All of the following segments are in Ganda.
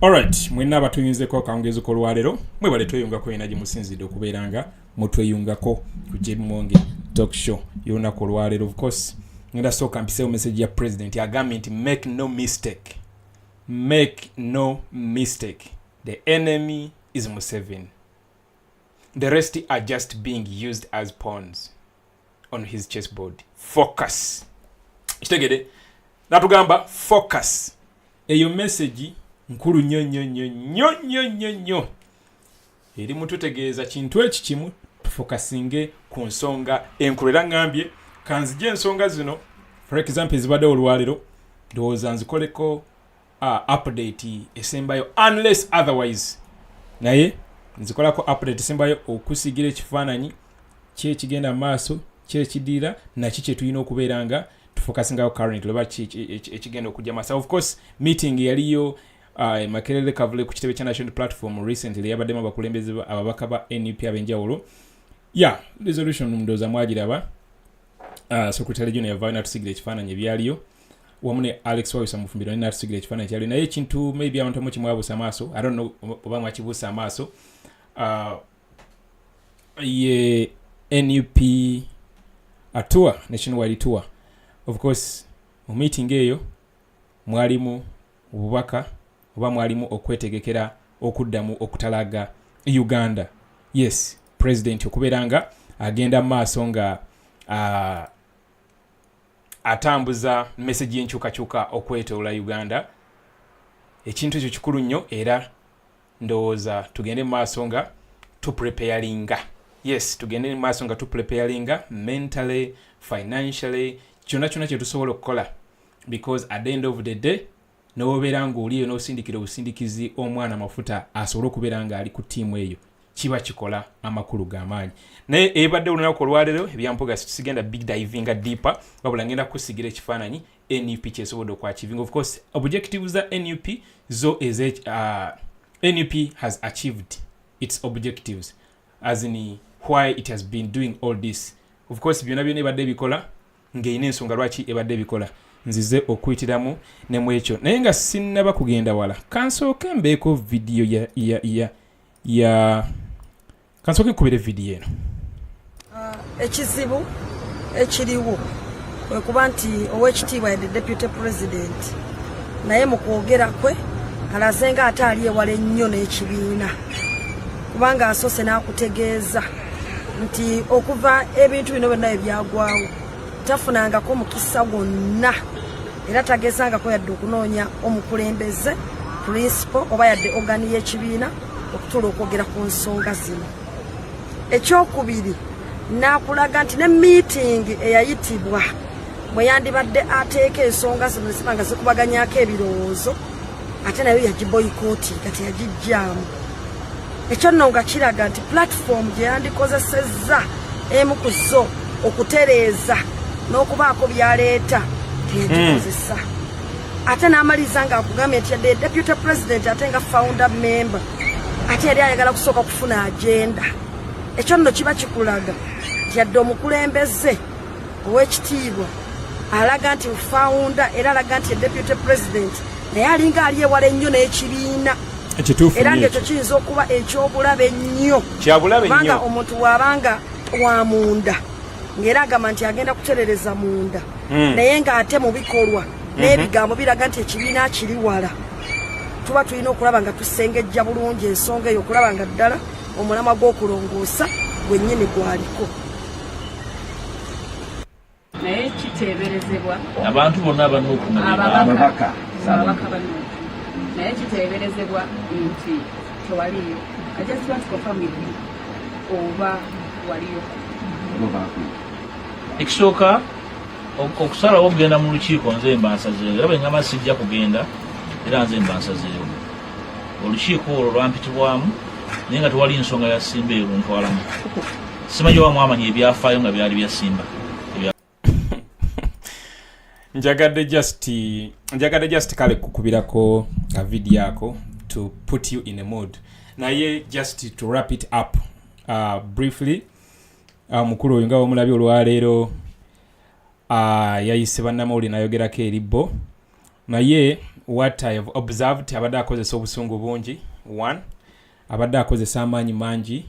Alright, mwenna abatuyunzeko akawungeezi k'olwaleero mwebale tweyungako ena gye musinzidde okubeera nga mutweyungako ku Muwonge talk show y'olunaku olwaleero. Of course ngenda sooka mpiseewo message ya president agambye nti make no mistake, the enemy is Museveni, the rest are just being used as pawns on his chessboard. Focus. Kitegede natugamba focus. Eyo message nkulu nnyo eri mututegeeza kintu eki kimu tufokasinge ku nsonga enkulu. Era ngambye kanzije ensonga zino for example ezibadde olwaleero ndowooza nzikoleko update esembayo unless otherwise, naye nzikolako update esembayo okusigira ekifaananyi kyekigenda mu maaso kyekidira naki kye tulina okubeera nga tufokasingayo currently oba ekigenda okujja maaso. Of course meeting yaliyo Makerere Kavule ku kitebe kya National Platform recently yabaddemu abakulembeze ababaka ba NUP ab'enjawulo. Resolution mndoza mwagiraba Secretary General yavaayo n'atusigira ekifaananyi ebyaliyo wamu ne Alex Wawusa Mufumbiro n'atusigira ekifaananyi kyaliyo, naye ekintu maybe abantu abamu kimwabuusa amaaso, I don't know oba mwakibuusa amaaso, ye NUP tour, nationwide tour. Of course mu meeting eyo mwalimu obubaka oba mwalimu okwetegekera okuddamu okutalaga Uganda. Yes, president okubeera nga agenda maaso nga atambuza message y'enkyukakyuka okwetoola Uganda. Ekintu ekyo kikulu nnyo era ndowooza tugende maaso nga tupreparinga. Yes, tugende maaso nga tupreparinga mentally, financially, kyonna kye tusobola okukola, because at the end of the day n'obeera ng'oliyo n'osindikira obusindikizi omwana amafuta asobole okubeera nga ali ku ttiimu eyo, kiba kikola amakulu g'amaanyi. Naye ebadde olunaku olwaleero ebyampuga sigenda big divinga deeper, wabula ngenda kusigira ekifaananyi NUP kyesobodde okwachivinga. Of course objectives za NUP zo NUP has achieved its objectives as in why it has been doing all this. Of course byonna ebadde bikola ng'eyina ensonga lwaki ebadde bikola, nzize okuyitiramu ne mu ekyo. Naye nga sinnaba kugenda wala, kansooke mbeeko video kansooke nkubire video eno. Ekizibu ekiriwo kwe kuba nti ow'ekitiibwa yadde deputy president naye mu kwogera kwe alaze nga ate ali ewala ennyo n'ekibiina, kubanga asoose n'akutegeeza nti okuva ebintu bino byonna ebyagwawo tafunangako mukisa gwonna, era tagezangako yadde okunoonya omukulembeze principal oba yadde ogani y'ekibiina okutuula okwogera ku nsonga zino. Ekyokubiri n'akulaga nti ne meeting eyayitibwa bwe yandibadde ateeka ensonga zino ziba nga zikubaganyako ebirowoozo, ate nayo yagiboyikooti kati yagijjaamu. Ekyo nno nga kiraga nti platform gye yandikozesezza emu ku zo okutereeza n'okubaako byaleeta teyagikozesa. Ate n'amaliza ng'akugambye nti yadde deputy president ate nga founder member ate yali ayagala kusooka kufuna agenda. Ekyo nno kiba kikulaga nti yadde omukulembeze ow'ekitiibwa alaga nti founder era alaga nti deputy president naye alinga ali ewala ennyo n'ekibiina. Era ng'ekyo kiyinza okuba ekyobulabe ennyo, kubanga omuntu wabanga wa munda ng'era agamba nti agenda kuterereza munda naye ng'ate mu bikolwa n'ebigambo biraga nti ekibiina kiri wala, tuba tulina okulaba nga tusengejja bulungi ensonga eyo, okulaba nga ddala omulamwa gw'okulongoosa gwennyini gwaliko. Naye kiteeberezebwa abantu bonna ababaka naye kiteeberezebwa nti tewaliyo. I just want to confirm with you oba waliyo. Ekisooka okusalawo okugenda mu lukiiko nze mba nsazeewo, era bwe ngamba sijja kugenda era nze mba nsazeewo. Olukiiko olwo lwampitibwamu naye nga tewali nsonga ya Simba eruntwalamu. Simanyi oba mwamanya ebyafaayo nga byali bya Simba. Njagadde just kale kukubirako ka video yako to put you in a mood. Naye just to wrap it up briefly, mukulu oyo nga omulabi olwaleero yayise bannamawulire nayogerako eri bo, naye what I have observed, abadde akozesa obusungu bungi. 1, abadde akozesa amaanyi mangi,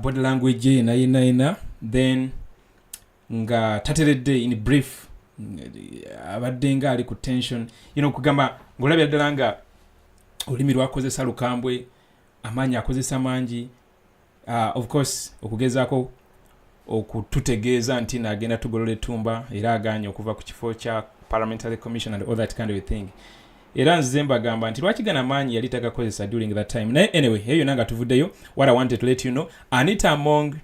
body language ye naina, then nga tateredde in brief, abadde nga ali ku tension, kugamba ng'olabira ddala nga olulimi lwakozesa lukambwe, amaanyi akozesa mangi, of course okugezaako okututegeeza nti naagenda tugolola ettumba era aganye okuva ku kifo kya Parliamentary Commission and all that kind of thing. Era nzize mbagamba nti lwaki gana maanyi yali tagakozesa during that time. Naye anyway, eyo yonna nga tuvuddeyo, what I wanted to let you know, Anita Among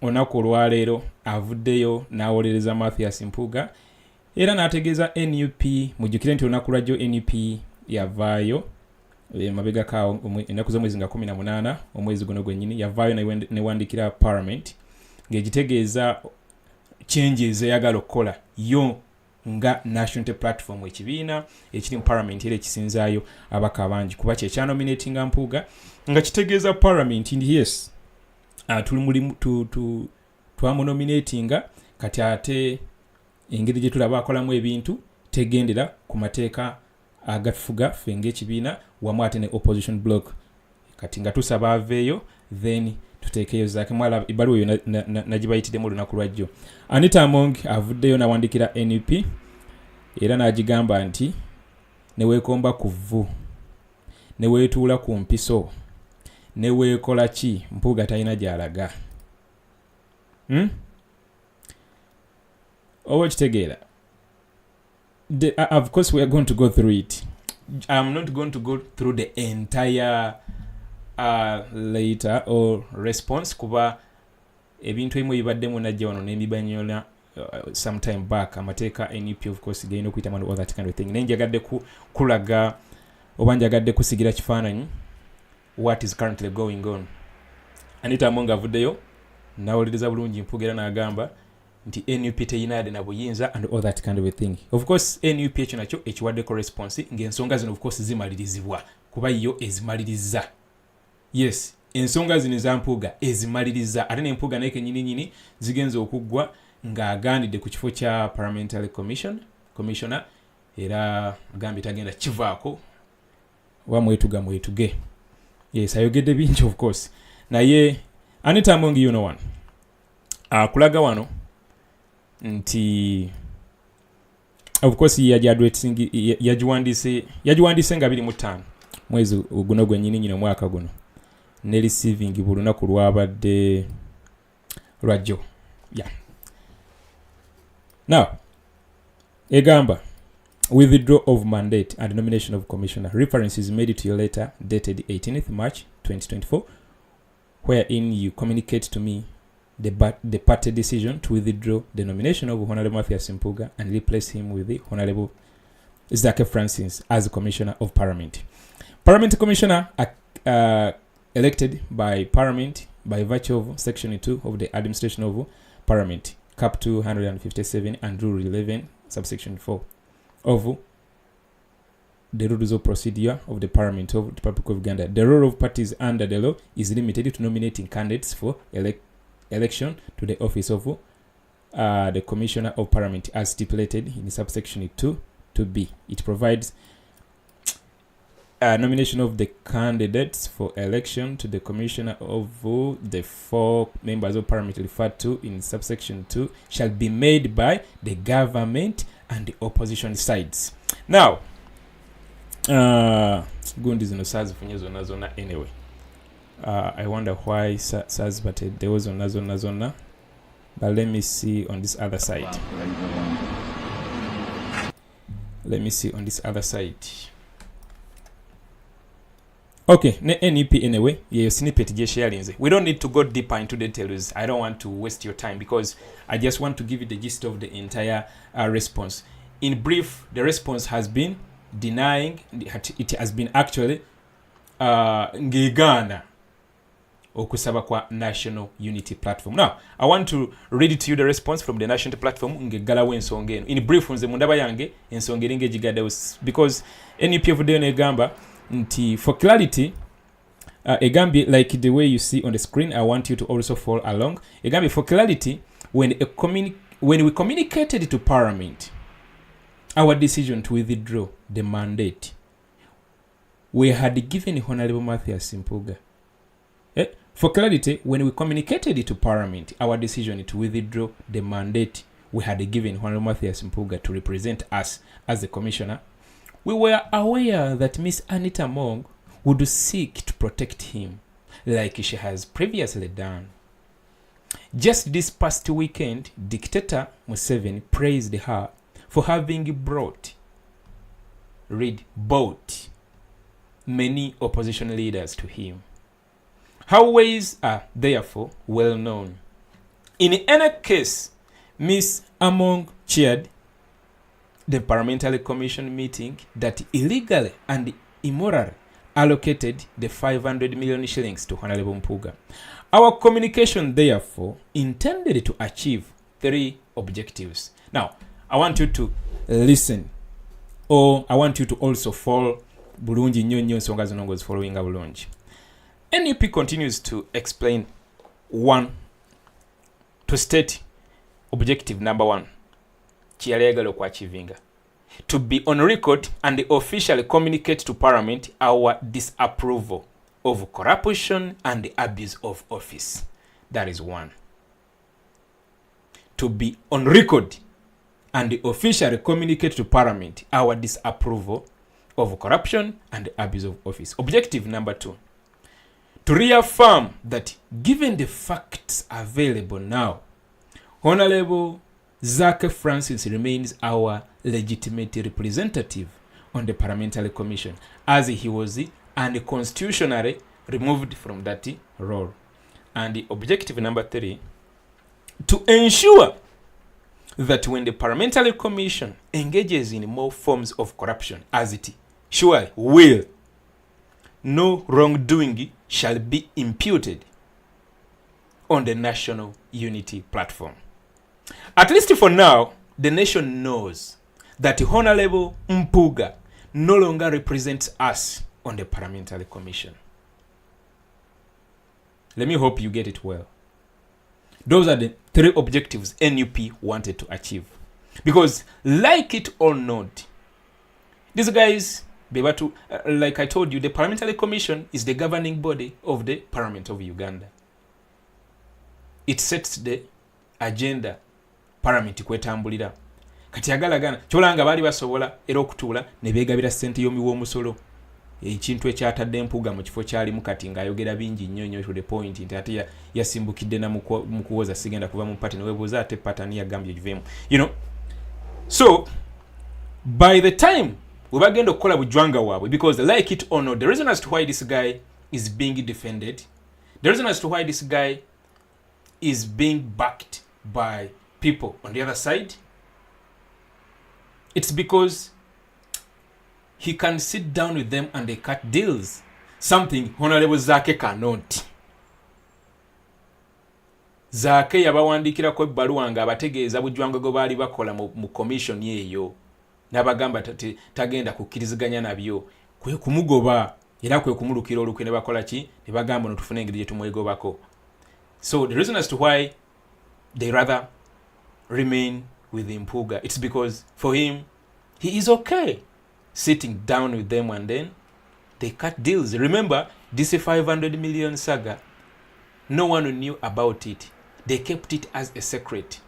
olunaku olwaleero avuddeyo n'awolereza Mathias Mpuuga era n'ategeeza NUP, mujjukire nti olunaku lwajjo NUP yavaayo mabega kaawo ennaku z'omwezi nga 18 omwezi guno gwennyini, yavaayo newandikira Parliament ng'egitegeeza changes eyagala okukola yo nga National Platform, ekibiina ekiri mu Parliament era ekisinzaayo abaka abangi kuba kye nominatinga Mpuuga nga kitegeeza Parliament ndi yes twamunominatinga kati ate engeri gye tulaba akolamu ebintu tegendera ku mateeka agafuga ffe ng'ekibiina wamu ate ne opposition block, kati nga tusaba aveeyo then tuteekeyo zaake. Mwala ebbaluwa eyo nagibayitiddemu olunaku lwajjo. Anita Among avuddeyo n'awandikira NUP era n'agigamba nti neweekomba ku vvu, neweetuula ku mpiso, neweekola ki, Mpuuga talina gy'alaga. Oba kitegeera. Of course we are going to go through it. I'm not going to go through the entire later or response kuba ebintu ebimu bibaddemu najja wano n'emibanyola sometime back amateeka NUP of course gaina okuyita manu all that kind of thing. Naye njagadde kulaga oba njagadde kusigira kifaananyi what is currently going on. Anita Among avuddeyo n'awolereza bulungi Mpuuga era n'agamba nti NUP teyinaade na buyinza and all that kind of a thing. Of course NUP ekyo nakyo ekiwaddeko response ng'ensonga zino of course zimalirizibwa kuba yo ezimaliriza. Yes, ensonga zino za Mpuuga ezimaliriza ate ne Mpuuga naye kennyini zigenza okuggwa ng'agaanidde ku kifo kya Parliamentary Commissioner era agambye tagenda kivaako wa mwetuge. Yes, ayogedde bingi of course. Naye Anita Among you know one. Kulaga wano nti of course yagiwandiise nga 25 mwezi guno gwennyini omwaka guno ne receiving buli lunaku lwabadde lwajjo. Yeah. Now, egamba withdraw of mandate and nomination of commissioner. Reference is made to your letter dated 18th March 2024 wherein you communicate to me the party decision to withdraw the nomination of Honorable Mathias Mpuuga and replace him with the Honorable Zake Francis as Commissioner of Parliament. Parliament Commissioner elected by Parliament by virtue of Section 2 of the Administration of Parliament, Cap 257 and Rule 11, Subsection 4 of the Rules of Procedure of the Parliament of the Republic of Uganda. The role of parties under the law is limited to nominating candidates for election to the office of the Commissioner of Parliament as stipulated in subsection 2 to B. It provides nomination of the candidates for election to the Commissioner of the 4 members of Parliament referred to in subsection 2 shall be made by the government and the opposition sides. Now, gundi zino sazifunye zonna anyway. I wonder why SARS, but there was zonna. But let me see on this other side. Okay, NEP anyway. Yeah, snippet je sharinze. We don't need to go deeper into details. I don't want to waste your time because I just want to give you the gist of the entire response. In brief, the response has been denying. It has been actually ngigana okusaba kwa National Unity Platform. Now, I want to read to you the response from the National Platform ngegalawo ensonga eno. In brief, nze mundaba yange ensonga eringa egigadde because NUP of the negamba nti for clarity egambi like the way you see on the screen, I want you to also follow along. Egambi for clarity, when we communicated to Parliament our decision to withdraw the mandate we had given Honorable Matthias Mpuuga. For clarity, when we communicated it to Parliament, our decision to withdraw the mandate we had given Honorable Matthias Mpuuga to represent us as the commissioner, we were aware that Miss Anita Muwonge would seek to protect him like she has previously done. Just this past weekend, Dictator Museveni praised her for having brought many opposition leaders to him. Her ways are therefore well known. In any case, Miss Muwonge chaired the Parliamentary Commission meeting that illegally and immorally allocated the 500 million shillings to Honorable Mpuuga. Our communication therefore intended to achieve 3 objectives. Now, I want you to listen, or I want you to also follow bulungi nnyo nsonga zino ngozi following bulungi. NUP continues to explain to state objective number 1. Chialegalo kwa achieving. To be on record and officially communicate to Parliament our disapproval of corruption and the abuse of office. That is 1. To be on record and officially communicate to Parliament our disapproval of corruption and the abuse of office. Objective number 2. To reaffirm that given the facts available now, Honorable Zake Francis remains our legitimate representative on the Parliamentary Commission, as he was unconstitutionally removed from that role. And the objective number 3, to ensure that when the Parliamentary Commission engages in more forms of corruption, as it surely will, no wrongdoing shall be imputed on the National Unity Platform. At least for now, the nation knows that Honorable Mpuuga no longer represents us on the Parliamentary Commission. Let me hope you get it well. Those are the 3 objectives NUP wanted to achieve. Because, like it or not, these guys, like I told you, the Parliamentary Commission is the governing body of the Parliament of Uganda. It sets the agenda Parliament kwetambulira. Kati agalagana kyolanga bali basobola era okutuula ne beegabira ssente y'omuwoomusolo ekintu ekyatadde Mpuuga mu kifo kyalimu kati ng'ayogera bingi nnyo to the point nti ate yasimbukidde na mu kuwoza sigenda kuva mu party ne weebuuza ate patani yagambye giveemu. So by the time we bagenda okukola bujwanga waabwe, because like it or not, the reason as to why this guy is being defended, the reason as to why this guy is being backed by people on the other side, it's because he can sit down with them and they cut deals. Something Honorable Zake cannot. Zake yabawandikirako ebbaluwa nga abategeeza bujwanga gwe baali bakola mu commission yeeyo. N'abagamba tagenda kukkiriziganya nabyo. Kwe kumugoba era kwe kumulukira olukwe ne bakola ki? Ne bagamba no tufune engeri gye tumwegobako. So the reason as to why they rather remain with Mpuuga, it's because for him, he is okay sitting down with them and then they cut deals. Remember, this 500 million saga, no one knew about it. They kept it as a secret.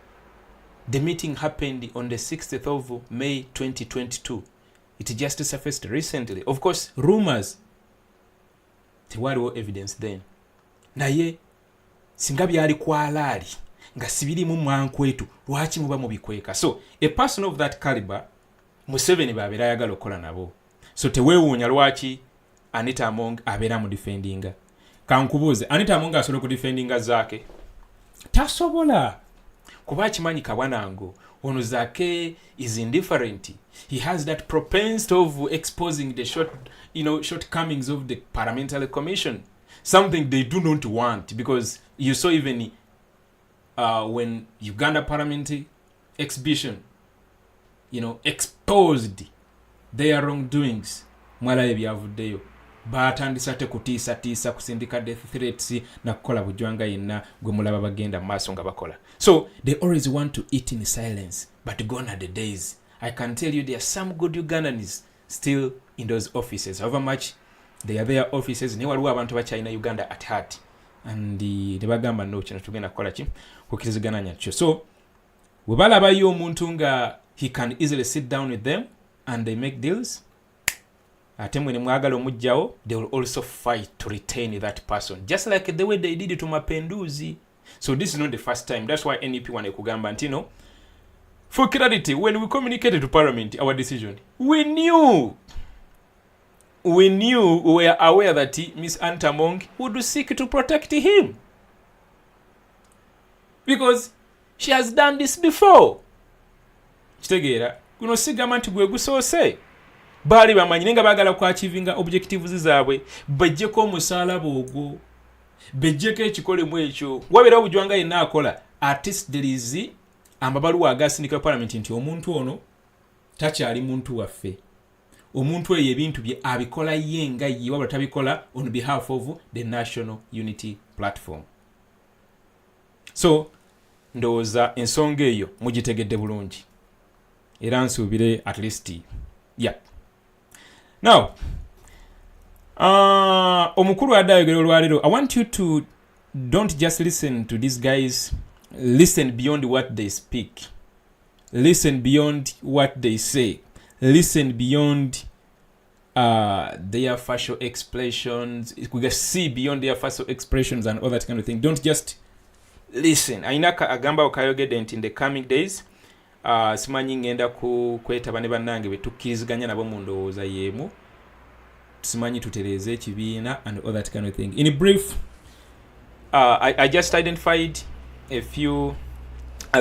The meeting happened on the 6th of May 2022. It just surfaced recently. Of course, rumors. There were no evidence then. Naye, singa byali kwalaali nga sibirimu mwankwetu lwaki muba mubikweka. So a person of that caliber Museveni babeera ayagala okukola nabo. So teweewuunya lwaki Anita Muwonge abeera mu defendinga. Kankubuuze, Anita Muwonge asobola ku defendinga Zake? Tasobola. Kuba kimanyi kabwanango ono Zake is indifferent. He has that propensity of exposing the shortcomings of the Parliamentary Commission, something they do not want, because you saw even when Uganda Parliamentary exhibition exposed their wrongdoings, mwala ebyavuddeyo batandisa te kutiisa kusindika death threats na kukola bujwanga yenna gwe mulaba bagenda maaso nga bakola. So they always want to eat in silence, but gone are the days I can tell you there are some good Ugandans still in those offices. However much they are their offices, ne waliwo abantu bakyalina Uganda at heart. And ne bagamba no kino tugenda kukola ki kukirizigana nyakyo. So we balabayo omuntu nga he can easily sit down with them and they make deals. Ate mwene mwagala omujjawo, they will also fight to retain that person, just like the way they did it to Mapenduzi. So this is not the first time. That's why NEP wane kugamba ntino. For clarity, when we communicated to Parliament our decision, we were aware that Miss Anita Muwonge would seek to protect him, because she has done this before. Kitegeera kuno sigama nti gwe gusoose baali bamanyi nga baagala kwachivinga objectives zaabwe bajjeko omusalaba ogwo bejjeko ekikolemu ekyo wabeera obujwanga yenna akola. At least there is amabaluwa agasindika Parliament nti omuntu ono takyali muntu waffe, omuntu eyo ebintu bye abikola ye nga ye wabula tabikola on behalf of the National Unity Platform. So ndowooza ensonga eyo mugitegedde bulungi era nsuubire at least yeah. Now omukulu adayogera olwalero, I want you to don't just listen to these guys, listen beyond what they speak, listen beyond what they say, listen beyond their facial expressions. We can see beyond their facial expressions and all that kind of thing. Don't just listen. Ainaka agamba okayogedde nti in the coming days simanyi ngenda kwetaba ne bannange betukkiriziganya nabo mu ndowooza yeemu, simanyi tutereeze ekibiina and all that kind of thing. In brief, I just identified a few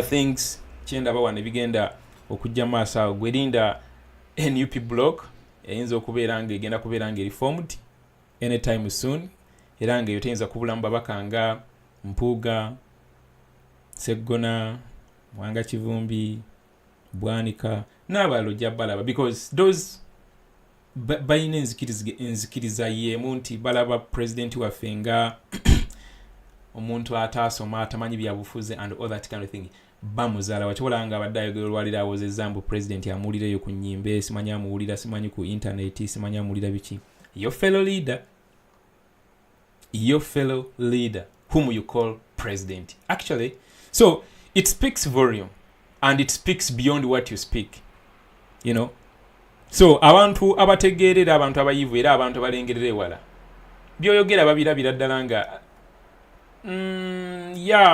things kyendaba wano ebigenda okujja maaso awo. Gwerinda NUP block eyinza okubeera nga egenda kubeera nga reformed anytime soon, era nga eyo teyinza kubulamu babaka nga Mpuuga, Seggona, Mwanga Kivumbi, Bwanika n'abalala ojja balaba, because those balina enzikiriza yeemu nti balaba president waffe nga omuntu ataasoma atamanyi byabufuzi and all that kind of thing. Bamuzaala wakiwola nga abadde ayogera olwaliro awozezza mbu president amuwulireyo ku nnyimbe, simanyi amuwulira, simanyi ku internet, simanyi amuwulira biki. Your fellow leader whom you call president. Actually, so it speaks volume and it speaks beyond what you speak, you know. So abantu abategeerera, abantu abayivu era abantu abalengerera ewala byoyogera babirabira ddala nga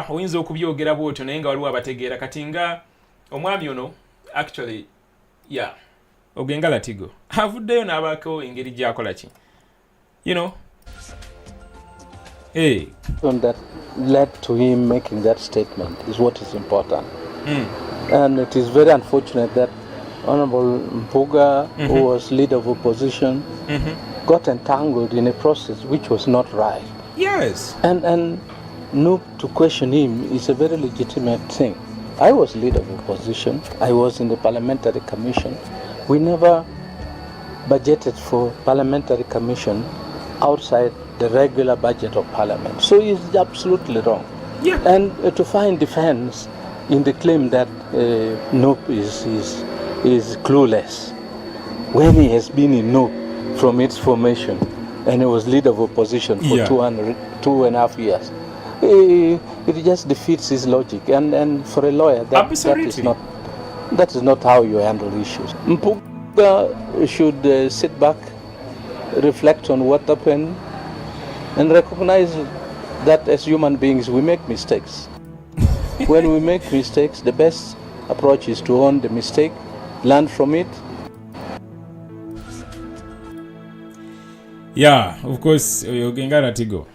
oyinza okubyogera bwotyo naye nga waliwo abategeera. Kati nga omwami ono actually ogenga Latigo avuddeyo n'abaako engeri gy'akola ki, you know. That led to him making that statement is what is important. And it is very unfortunate that Honorable Mpuuga, who was leader of opposition, got entangled in a process which was not right. Yes. And no, to question him is a very legitimate thing. I was leader of opposition. I was in the Parliamentary Commission. We never budgeted for Parliamentary Commission outside the regular budget of Parliament. So it's absolutely wrong. Yeah. And to find defense in the claim that NOP is clueless, when he has been in NOP from its formation and he was leader of opposition for 2.5 years. It just defeats his logic, and for a lawyer that is not how you handle issues. Mpuuga should sit back, reflect on what happened, and recognize that as human beings we make mistakes. When we make mistakes, the best approach is to own the mistake, learn from it. Yeah, of course, Ogenga Latigo.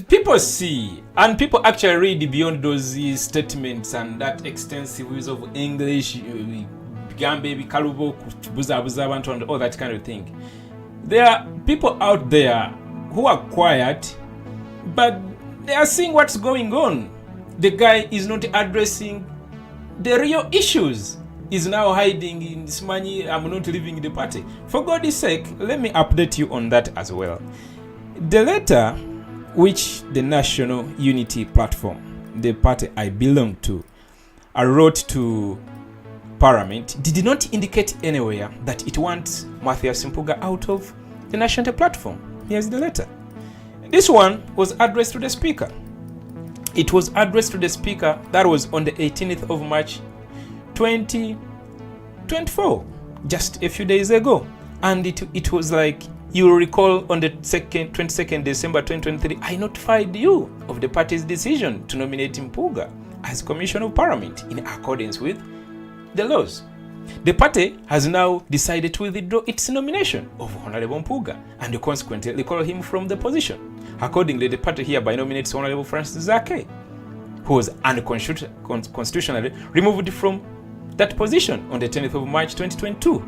People see, and people actually read beyond those statements and that extensive use of English, Gambe, Kalubo, Buza Bantu, and all that kind of thing. There are people out there who are quiet, but they are seeing what's going on. The guy is not addressing the real issues. Is now hiding in this money. I'm not leaving the party. For God's sake, let me update you on that as well. The letter which the National Unity Platform, the party I belong to, I wrote to Parliament did not indicate anywhere that it wants Matthias Mpuuga out of the national platform. Here's the letter. This one was addressed to the Speaker. It was addressed to the Speaker. That was on the 18th of March 2024, just a few days ago. And it was like, you will recall on the 22nd December 2023, I notified you of the party's decision to nominate Mpuuga as Commission of Parliament in accordance with the laws. The party has now decided to withdraw its nomination of Honorable Mpuuga and consequently recall him from the position. Accordingly, the party hereby nominates Honorable Francis Zake, who was unconstitutionally removed from that position on the 10th of March 2022.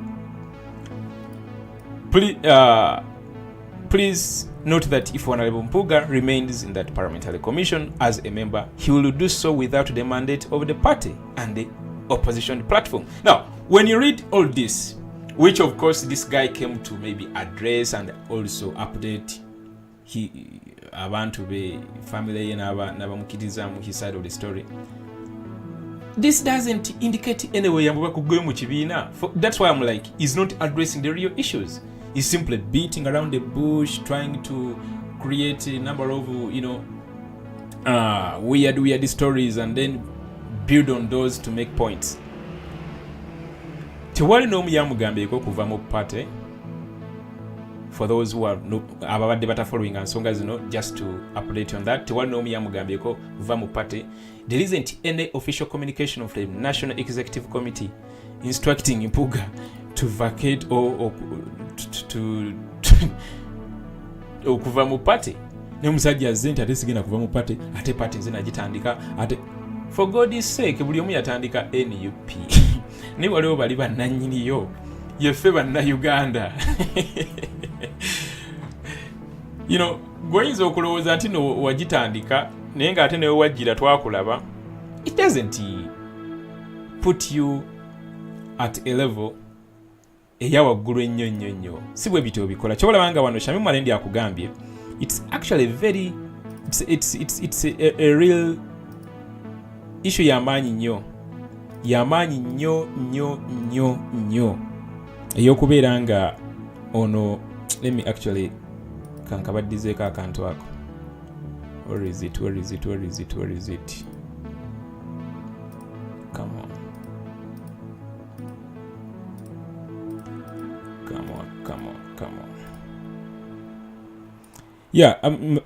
Please note that if Honorable Mpuuga remains in that parliamentary commission as a member, he will do so without the mandate of the party and the opposition platform. Now, when you read all this, which of course this guy came to maybe address and also update abantu be family n'abamukiriza mu his side of the story, this doesn't indicate anywhere yambuka kugwe mu kibiina. That's why I'm like, he's not addressing the real issues. He's simply beating around the bush, trying to create a number of weird stories and then build on those to make points. Tewali n'omu yamugambyeko kuva mu party. For those who are ababadde bata following ensonga zino, just to update on that, tewali n'omu yamugambyeko kuva mu party. There isn't any official communication of the National Executive Committee instructing Mpuuga to vacate or to okuva mu party. Ne musajja azze nti ate sigenda kuva mu party, ate party nze nagitandika, ate for God's sake buli omu yatandika NUP. Ne waliwo bali bannannyiniyo, yeffe banna-Uganda. You know, goyinza okulowooza nti no wagitandika naye ng'ate newe wajjira twakulaba. It doesn't put you at a level eya waggulu ennyo nnyo nnyo. Si bwe bityo bikola. Kyobalabanga wano Shamim Malendi akugambye, it's actually very it's a real issue y'amaanyi nnyo nnyo ey'okubeera nga ono, let me actually kankabaddizeeko akantu ako. Where is it? Come on. Yeah,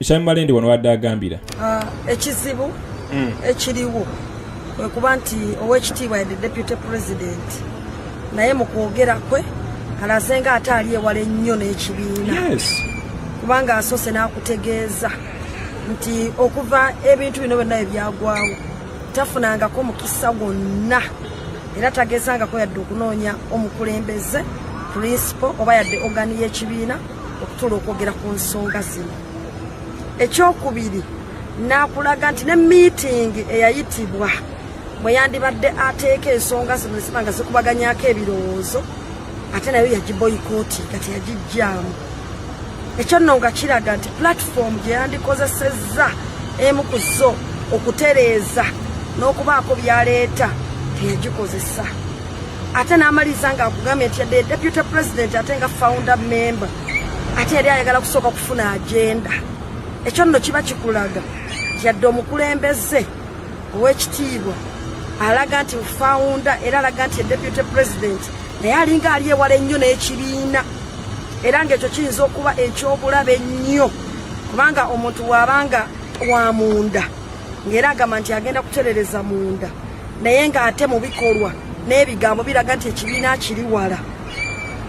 Shamim Malendi wano wadde agambira. Ekizibu ekiriwo kwe kuba nti owekitiibwa yadde deputy president naye mu kwogera kwe alaze nga ate ali ewala ennyo n'ekibiina. Yes. Kubanga asoose n'akutegeeza nti okuva ebintu bino byonna ebyagwawo tafunangako mukisa gwonna era tagezangako yadde okunoonya omukulembeze principal oba yadde ogani y'ekibiina okutuula okwogera ku nsonga zino. Ekyokubiri n'akulaga nti ne meeting eyayitibwa bwe yandibadde ateeka ensonga zino ziba nga zikubaganyako ebirowoozo ate nayo yagiboyikooti kati yagijjaamu. Ekyo nno nga kiraga nti platform gye yandikozesezza emu ku zo okutereeza n'okubaako byaleeta teyagikozesa. Ate n'amaliza ng'akugambye nti yadde deputy president ate nga founder member ate yali ayagala kusooka kufuna agenda. Ekyo nno kiba kikulaga nti yadde omukulembeze ow'ekitiibwa alaga nti founder era alaga nti deputy president naye alinga ali ewala ennyo n'ekibiina. Era ng'ekyo kiyinza okuba ekyobulabe ennyo kubanga omuntu wabanga wa munda ng'era agamba nti agenda kuterereza munda naye ng'ate mu bikolwa n'ebigambo biraga nti ekibiina kiri wala.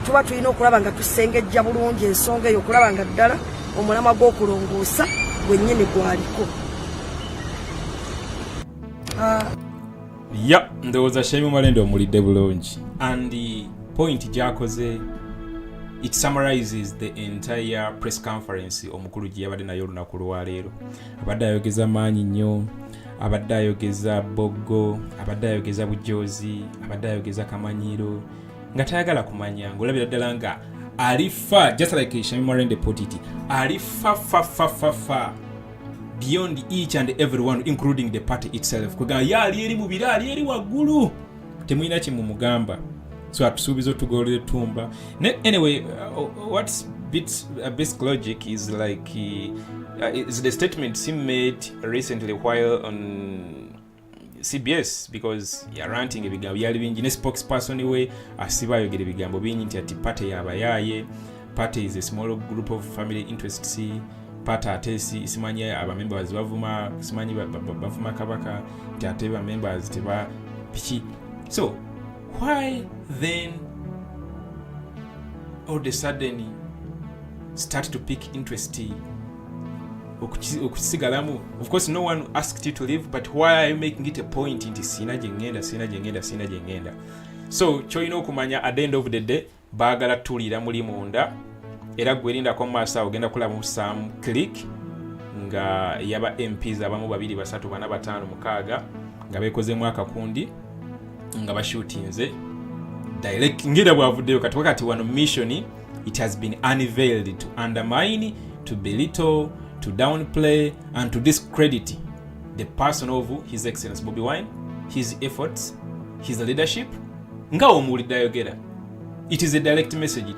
Tuba tulina okulaba nga tusengejja bulungi ensonga eyo okulaba nga ddala omulamwa gw'okulongoosa gwennyini gwaliko. Yeah, ndowooza Shamim Malendi omulidde bulungi. And the point gy'akoze, it summarizes the entire press conference omukulu gye yabadde nayo olunaku lwaleero. Abadde ayogeza maanyi nnyo, abadde ayogeza boggo, abadde ayogeza bujoozi, abadde ayogeza kamanyiiro nga tayagala kumanya, ng'olabira ddala nga alifa, just like Shamim Malendi put it, alifa beyond each and everyone, including the party itself. Kwegamba yali eri mu bira, ali eri waggulu temulina kimumugamba so atusuubiza otugolera etumba anyway what's basic logic is like is the statement he made recently while on CBS because ranting ebigambo byali bingi ne spokesperson we asiba yogera ebigambo bingi nti ati party yabayaye party is a small group of family interests party atesi simanyi abamembers bavuma simanyi bavuma kabaka nti ate members teba piki so why then all of a sudden start to pick interest okusigalamu? Of course no one asked you to leave, but why are you making it a point nti sina jengenda? So choyina okumanya at the end of the day baagala tulira muli munda era gwerinda kwa masa ogenda kula mu some click nga yaba MPs abamu 2 3 4 5 6 nga bekozemu akakundi nga bashootinze direct ngira bwavuddeyo kati wano mission it has been unveiled to undermine, to belittle, to downplay and to discredit the person of His Excellency Bobiwine, his efforts, his leadership. Nga omulidde ayogera. It is a direct message.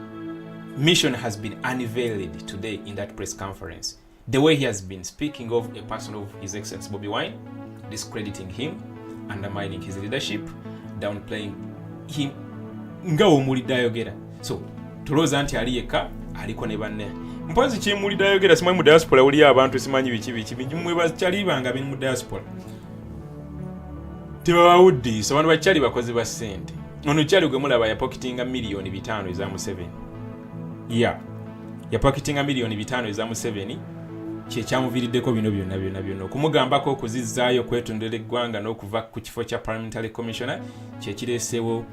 Mission has been unveiled today in that press conference. The way he has been speaking of a person of His Excellency Bobiwine, discrediting him, undermining his leadership, downplaying him. Nga omulidde ayogera. So tulooza nti aliyeka aliko ne banne. Mpozi kimulidde ayogera simanyi mu diaspora uli abantu simanyi biki mwe bakyalibanga bini mu diaspora. Tibawuddi so abantu bakyali bakozi ba sente. Ono kyali gwe mulaba ya pocketinga milioni 5 eza mu 7. Yeah. Ya pocketinga milioni 5 eza mu 7 kye kyamuviiriddeko bino byonna kumugambako okuzizzaayo kwetondera eggwanga n'okuva ku kifo kya Parliamentary Commissioner kye kireesewo.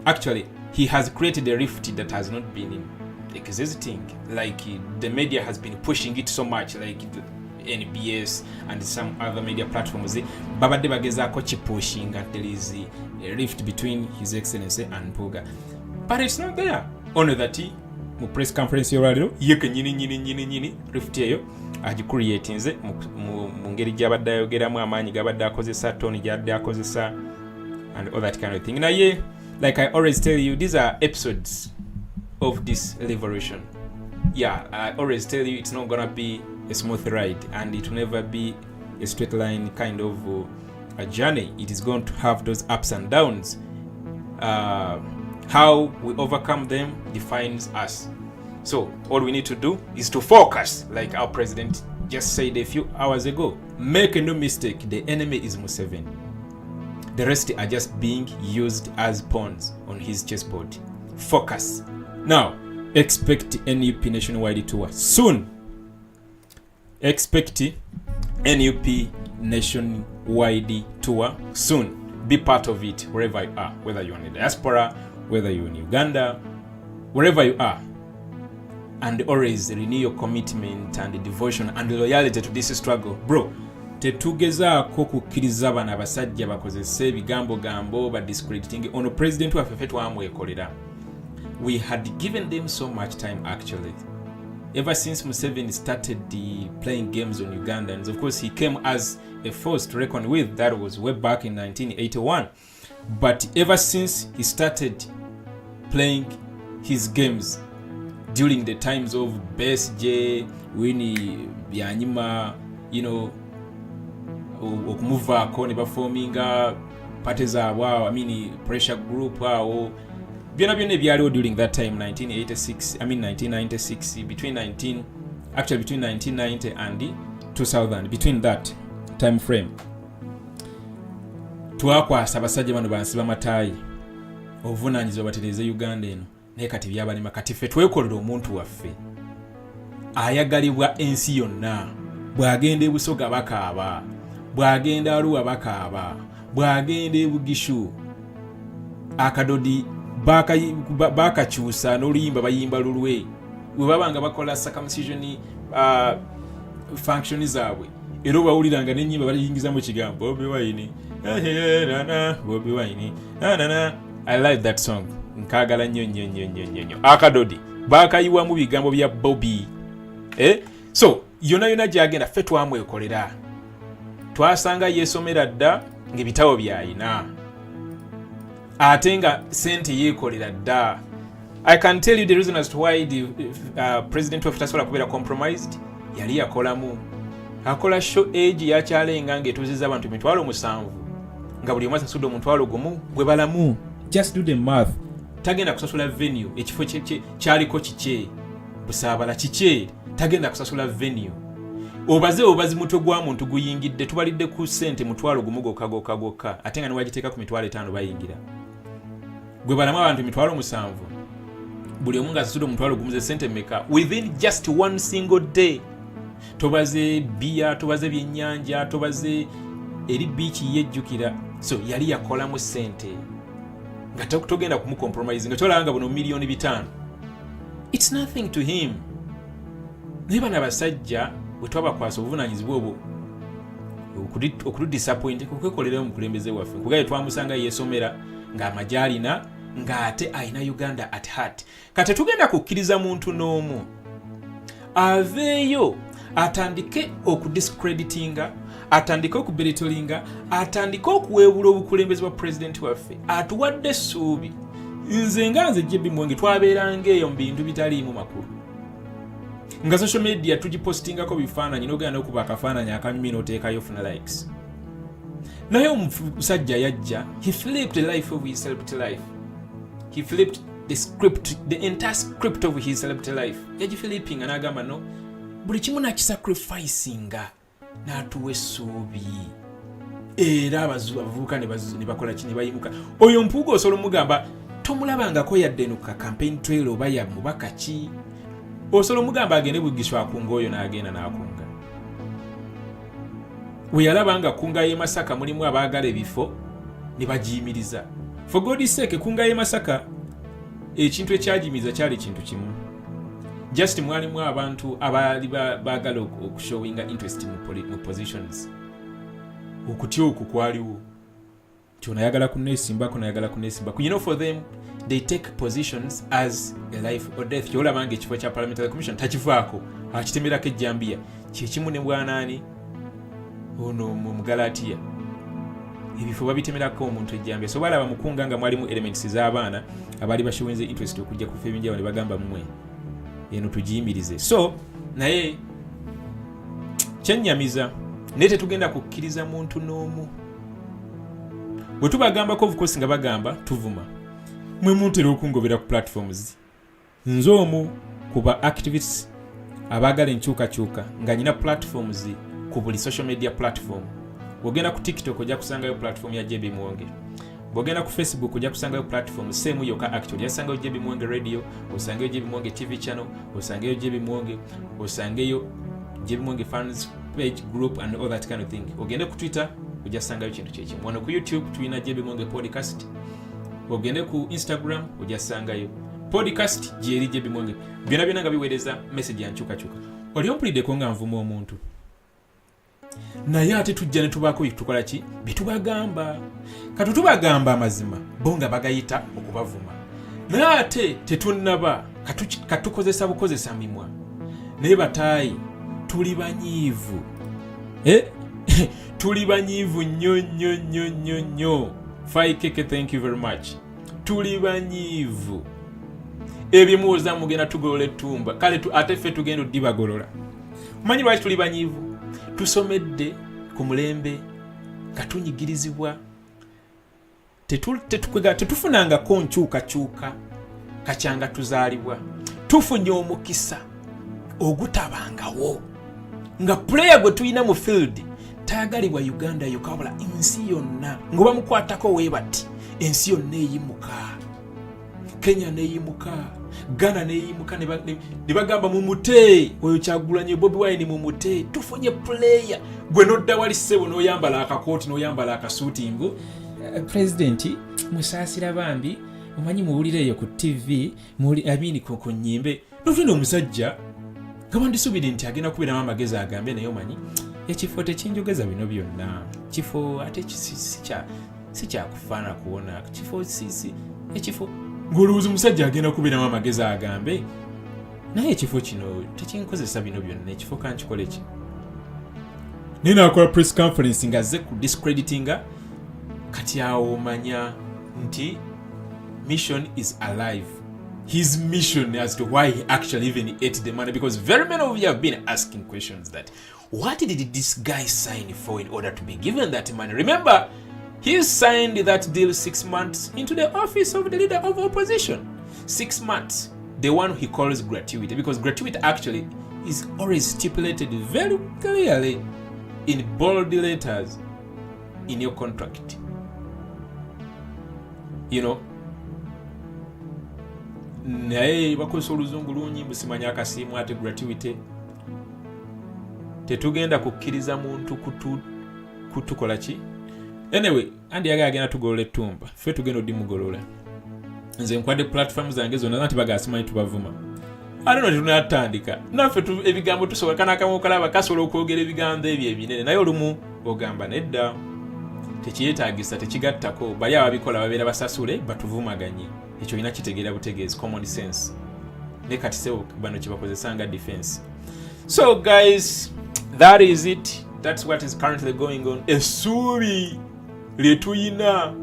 Actually, he has created a rift that has not been existing. Like the media has been pushing it so much, like NBS and some other media platforms. Babadde bagezaako kipushing that there is a rift between His Excellency and Mpuuga. But it's not there. Only that mu press conference y'olwaliro yeke nyini rift eyo agicreatinze mu ngeri gy'abadde ayogeramu amaanyi g'abadde akozesa toni gy'abadde akozesa and all that kind of thing. Naye like I always tell you, these are episodes of this revolution. Yeah, I always tell you it's not gonna be a smooth ride and it will never be a straight line kind of a journey. It is going to have those ups and downs. How we overcome them defines us. So all we need to do is to focus, like our president just said a few hours ago. Make no mistake, the enemy is Museveni. The rest are just being used as pawns on his chessboard. Focus. Now, expect NUP nationwide tour soon. Expect NUP nationwide tour soon. Be part of it wherever you are, whether you're in the diaspora, whether you're in Uganda, wherever you are. And always renew your commitment and devotion and loyalty to this struggle. Bro, tetugezaako kukkiriza bana abasajja bakozesa ebigambo ba discrediting ono president waffe ffe twamwekolera. We had given them so much time actually. Ever since Museveni started playing games on Ugandans, of course he came as a force to reckon with. That was way back in 1981. But ever since he started playing his games during the times of BSJ, Winnie, Byanyima, you know, okumuvaako ne baforminga parties awo, I mean pressure group awo byonna ebyaliwo during that time 1996 between 1990 and 2000, between that time frame twakwasa abasajja bano bansiba mataayi obuvunaanyizibwa batereze Uganda eno naye kati byabalima kati ffe twekolera omuntu waffe ayagalibwa ensi yonna bw'agenda e Busoga bakaaba, bw'agenda Arua bakaaba, bw'agenda e Bugishu akadodi bakakyusa n'oluyimba bayimba lulwe bwe babanga bakola circumcision function zaabwe era bawuliranga n'ennyimba bayingiza mu kigambo Bobiwine Bobiwine. I like that song. Nkagala nnyo. Akadodi bakayiwa mu bigambo bya Bobby. So yona gyagenda ffe twamwekolera. Twasanga yeesomera dda ng'ebitabo byayina. ate nga sente yeekolera dda. I can tell you the reason as to why the president of tasobola kubeera compromised. Yali akola show age yakyalenga ng'etuuzizza abantu 7,000 nga buli omu asasudde 1,000 gwe balamu. Just do the math. Tagenda kusasula venue ekifo kyaliko kike busaabala kike tagenda kusasula venue. Obazi mutwe gwa muntu guyingidde tubalidde ku sente 1,000 gokka ate nga niwagiteeka ku 5,000 bayingira. Gwe balamu abantu 7,000 buli omu nga asasudde 1,000 sente meka within just one single day. Tobaze bia, tobaze byennyanja, tobaze eri beach yejjukira. So yali yakolamu sente nga togenda kumucompromise nga tolanga buno million 5. It's nothing to him. Niba n'abasajja bwe twabakwasa obuvunanyizibwa obwo okudisappoint kukwekolera omukulembeze waffe kugaye twamusanga yeesomera ng'amajalina ng'ate ayina Uganda at heart. Kati tugenda kukkiriza muntu n'omu aveeyo atandike okudiscreditinga, atandike okubelitolinga, atandike okuweebula obukulembeze bwa president waffe. Atuwadde essuubi. Nze Jebbi Muwonge twabeeranga eyo mu bintu bitaliimu makulu. Nga social media tugipostingako bifaananyi n'ogenda okuba akafaananyi akanyumi n'oteekayo ofuna likes. Naye omusajja yajja, he flipped the life of his celebrity life. He flipped the entire script of his celebrity life. Yagiflipping n'agamba no, buli kimu nakisacrificinga n'atuwa essuubi. Era abavubuka ne bakola kini bayimuka. Oyo Mpuuga osobola omugamba tomulabangako yaddenuka campaign trail oba ya mubaka ki. Osobola omugamba agende Bugiswa akunga oyo n'agenda n'akunga. We yalabanga kunga ye Masaka mulimu abaagala ebifo ne bagiyimiriza. For God's sake kunga ye Masaka ekintu ekyagiyimiriza kyali kintu kimu. Just mwalimu abantu abali baagala okushowinga interest mu positions. Okutya oku kwaliwo. Kyonayagala kunesimbako nayagala kunesimbako. You know, for them they take positions as a life or death. Kyolabanga ekifo kya Parliamentary Commission takivaako akitemerako ejjambiya kyekimu ne bwanaani ono mu Galatiya ebifo babitemerako omuntu ejjambiya. So balaba mukunga nga mwalimu elements z'abaana abali bashowinze interest okujja ku femi njawulo ne bagamba mmwe eno tugiyimirize. So naye kyennyamiza naye tetugenda kukkiriza muntu n'omu. Bwe tubagambako obukosi nga bagamba tuvuma. Mwe muntera okungobera ku platforms. Nze omu kuba activists abaagala enkyukakyuka nga nyina platforms ku buli social media platform. Bw'ogenda ku TikTok ojja kusangayo platform ya Jebbi Muwonge. Bw'ogenda ku Facebook ojja kusangayo platform same yokka actually. Yasangayo Jebbi Muwonge Radio, osangayo Jebbi Muwonge TV channel, osangayo Jebbi Muwonge, osangayo Jebbi Muwonge fans page group and all that kind of thing. Ogende ku Twitter ojja kusangayo kintu kyekimu. Wano ku YouTube tulina Jebbi Muwonge podcast. Ogende ku Instagram ojja kusangayo podcast gyeri Jebbi Muwonge. Byonna nga biweereza message ya nkyukakyuka. Oli ompuliddeko nga nvuma omuntu. Naye ate tujja ne tubaako tukola ki bitubagamba. Kati tubagamba amazima bonga bagayita okubavuma. Naye ate tetunnaba katukozesa bukozesa mimwa. Naye bataayi tuli banyiivu. Tuli banyiivu nnyo. Faikeke, thank you very much. Tuli banyiivu. Ebimuoza mugenda tugolola ettumba. Kale ate ffe tugenda oddibagolola. Manyi lwaki tuli banyiivu? Tusomedde ku mulembe katunyigirizibwa tetufunangako nkyukakyuka kacyanga tuzaalibwa. Tufunye omukisa ogutabangawo nga player gwe tuyina mu field tayagalibwa Uganda yokka wabula ensi yonna ngoba mukwatako weebati ensi yonna eyimuka. Kenya neyimuka, Ghana neyimuka ne bagamba mumute oyo Kyagulanyi Bobiwine mumute. Tufunye player gwe nodda wali ssebo n'oyambala akakooti n'oyambala akasuutingu. President musaasira bambi omanyi muwulire eyo ku TV amini ku nnyimbe notuna omusajja nga bandisuubire nti agenda kubeeramu amagezi agambe naye omanyi ekifo tekinjogeza bino byonna. Kifo ate si kyakufaana kuwona kifo ekifo ng'olowooza omusajja agenda kubeeramu amagezi agambe naye ekifo kino tekinkozesa bino byonna. Ekifo kankikole ki? Naye naakola press conference nga azze ku discreditinga. Kati awo omanya nti mission is alive. His mission as to why he actually even ate the money, because very many of you have been asking questions that what did this guy sign for in order to be given that money? Remember, he signed that deal 6 months into the office of the leader of opposition. 6 months, the one he calls gratuity, because gratuity actually is always stipulated very clearly in bold letters in your contract. You know, naye bakosa oluzungu lungi musimanya akasiimu ate gratuity. Tetugenda kukkiriza muntu kutukola ki. Anyway, andi yaga agenda tugolola ettumba. Ffe tugenda odimugolola. Nze nkwade platform zange zonna nti bagasimanyi tubavuma. Alino tunatandika. Naffe ebigambo tusobola kana akamu kalaba kasobola okwogera ebigambo ebyo ebinene. Naye olumu ogamba nedda. Tekiyeetaagisa tekigattako. Bali ababikola babeera basasule batuvumaganye. Ekyo ina kitegeera butegeezi, common sense. Ne kati sebo bano kye bakozesanga defense. So guys, that is it. That's what is currently going on. Essuubi lyetuyina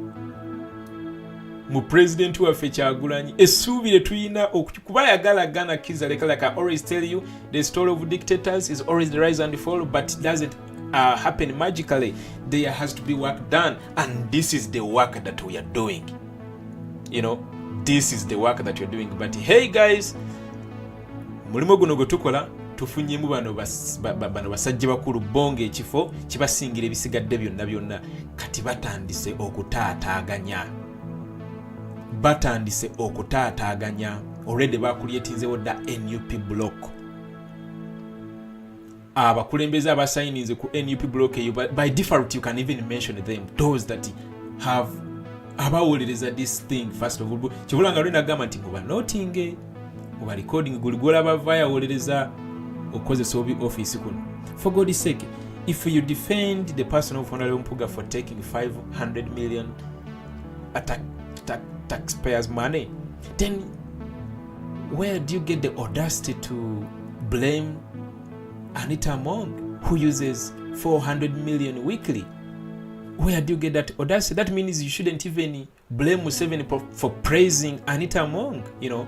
mu president waffe Kyagulanyi, essuubi lyetuyina okuba yagala gana kiza like I always tell you, the story of dictators is always the rise and fall, but it doesn't happen magically. There has to be work done, and this is the work that we are doing. You know, this is the work that you're doing. But hey guys, mulimo guno gutukola tufunyemu bano basajja bakulu bonge ekifo kibasingira ebisigadde byonna kati batandise okutaataaganya. Already bakulyetinzewo da NUP block. Abakulembeze abasayinize ku NUP block eyo, by default you can even mention them, those that have abawolereza this thing first of all. Kibulanga lwena gamba nti muba noting, muba recording, guligola bavaya wolereza okozesa obi office kuno. For God's sake, if you defend the person of Honorable Mpuuga for taking 500 million taxpayers' money, then where do you get the audacity to blame Anita Muwonge, who uses 400 million weekly? Where do you get that audacity? That means you shouldn't even blame Museveni for praising Anita Muwonge, you know.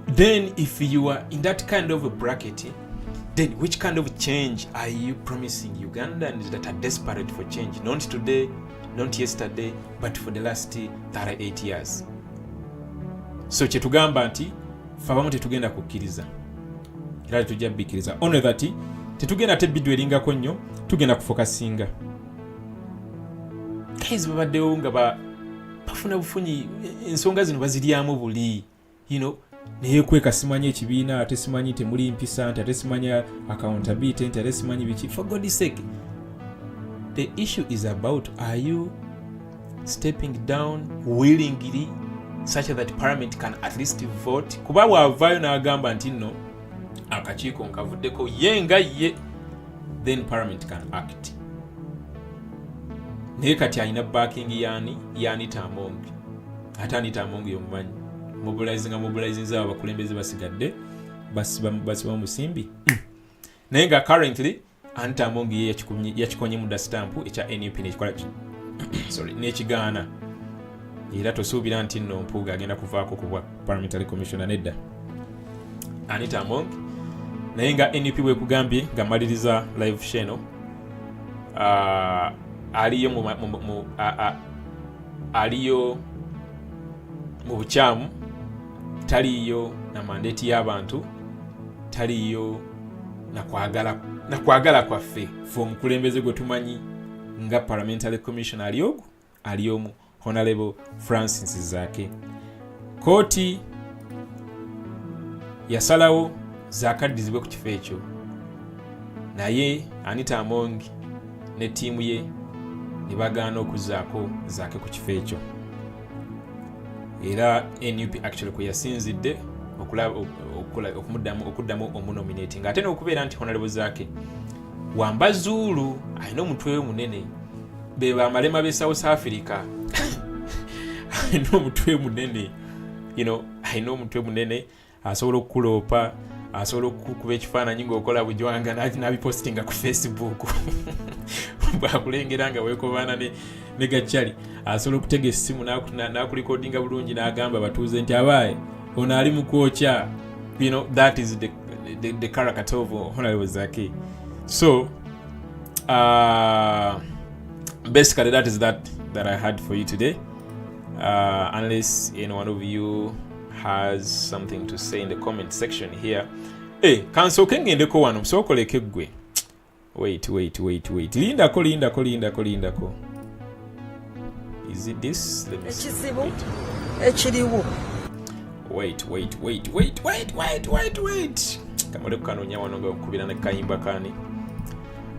Then if you are in that kind of a bracket, then which kind of change are you promising Ugandans that are desperate for change? Not today, not yesterday, but for the last 38 years. So kyetugamba nti fabamu tetugenda kukkiriza. Era tujja bikkiriza. Only that tetugenda tebidu eringako nnyo, tugenda kufokasinga. Guys babaddewo nga bafuna bufunyi ensonga zino baziryamu buli. You know, naye kweka simanyi ekibiina, ate simanyi temuli mpisa, ate simanyi accountability, ate simanyi biki. For God's sake, the issue is about, are you stepping down willingly such that Parliament can at least vote? Kuba wavayo n'agamba nti nno akakiiko nkavuddeko yenga ye, then Parliament can act. Naye kati alina backing yani Anita Muwonge. Ate Anita Muwonge yomumanyi mobilizing abakulembeze basigadde basiba musimbi. Naye nga currently Anita Muwonge yakikonye mu stamp ekya NUP nekikola nekigaana. Era tosuubira nti nno Mpuuga agenda kuvaako ku Parliamentary Commission nedda. Anita Muwonge naye nga NUP bwe kugambye nga maliriza live channel, aliyo mu bukyamu, taliyo na mandate y'abantu, taliyo nakwagala kwaffe fe omukulembeze gwe tumanyi nga Parliamentary Commission aliyomu Honorable Francis Zaake. Kooti yasalawo zaakaddizibwe ku kifo ekyo, naye Anita Muwonge ne ttiimu ye ne bagaana okuzaako Zaake ku kifo ekyo. Era NUP actually kwe yasinzidde okuddamu omunominating, ate n'okubeera nti Honorable Zaake Wambazuulu alina omutwe munene, be bamalema be South Africa. alina omutwe munene, you know, alina omutwe munene, asobola okukuloopa, asobola okukuba ekifaananyi ng'okola bujwanga n'abipostinga ku Facebook bwakulengera nga weekobaana ne Gachali asobola okutega essimu n'akulikodinga bulungi n'agamba batuuze nti abaaye ono ali mu kwokya. You know, that is the character of Honorable Zaki. So basically that is that I had for you today. Unless any one of you has something to say in the comment section here. Hey, kanso kengendeko wano msokoleke gwe. Wait. Lindako. Is it this? Let me see. Ekiriwo. Wait. Kamole kanonya wano nga okubira ne kayimba kani.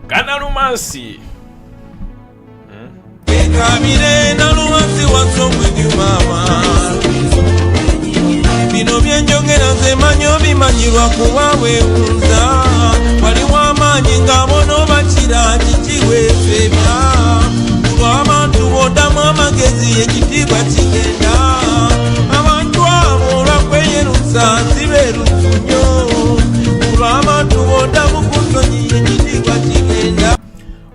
Kana Lumasi. Kamire na Lumasi wasomwe di mama. Bino byenjongera nze manyo bimanyirwa kuba weewunza. Waliwo amaanyi ng'abono bakira kikiweefebya. Kulw'abantu boddamu amagezi ekitiibwa kigenda. Abantu abo olwakweyerusa sibeerufu nnyo. Kulw'abantu boddamu ku nsonyi ekitiibwa kigenda.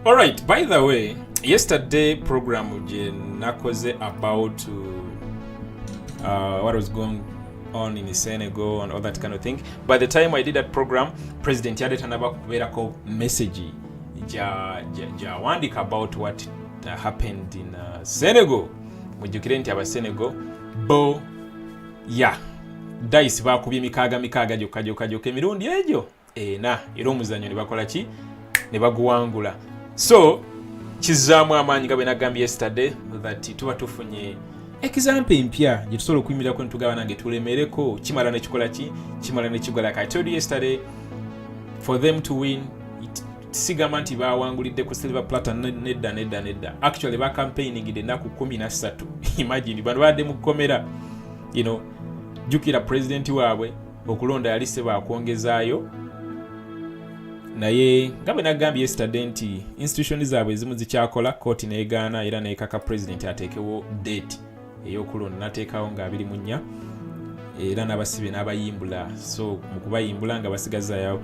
Alright, by the way, yesterday program je nakoze about what was going on in Senegal and all that kind of thing. By the time I did that program, President Yadeta naba kuberako message ja wandika about what happened in Senegal. Mujukire nti aba Senegal bo ya dice bakubye mikaga joka emirundi ejo na era omuzanyo ne bakola ki ne baguwangula. So kizaamu amaanyi nga bwe nagambye yesterday that tuba tufunye example empya gye tusobola okuyimirako ne tugaba nange tulemereko kimala ne kikola ki kimala ne kigola. I told you yesterday for them to win sigamba nti bawangulidde ku silver platter nedda. Actually ba campaigning de naku 13. Imagine bano badde mu komera, you know, jukira president waabwe okulonda yali se bakwongezaayo. Naye nga bwe nagambye yesterday nti institution zaabwe ezimu zikyakola, kooti neegaana era neekaka president ateekewo date ey'okulonda n'ateekawo nga 24 era n'abasibe n'abayimbula. So mu kubayimbula nga basigazaayo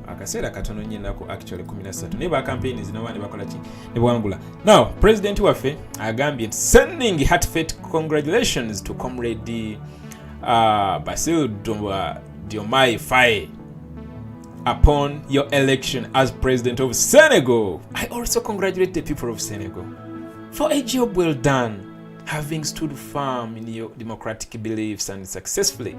akaseera katono nnyo nako actually 13 naye ba campaign zino bane bakola ki ne bwangula. Now president waffe agambye sending heartfelt congratulations to comrade Bassirou Diomaye Faye upon your election as president of Senegal. I also congratulate the people of Senegal for a job well done, having stood firm in your democratic beliefs and successfully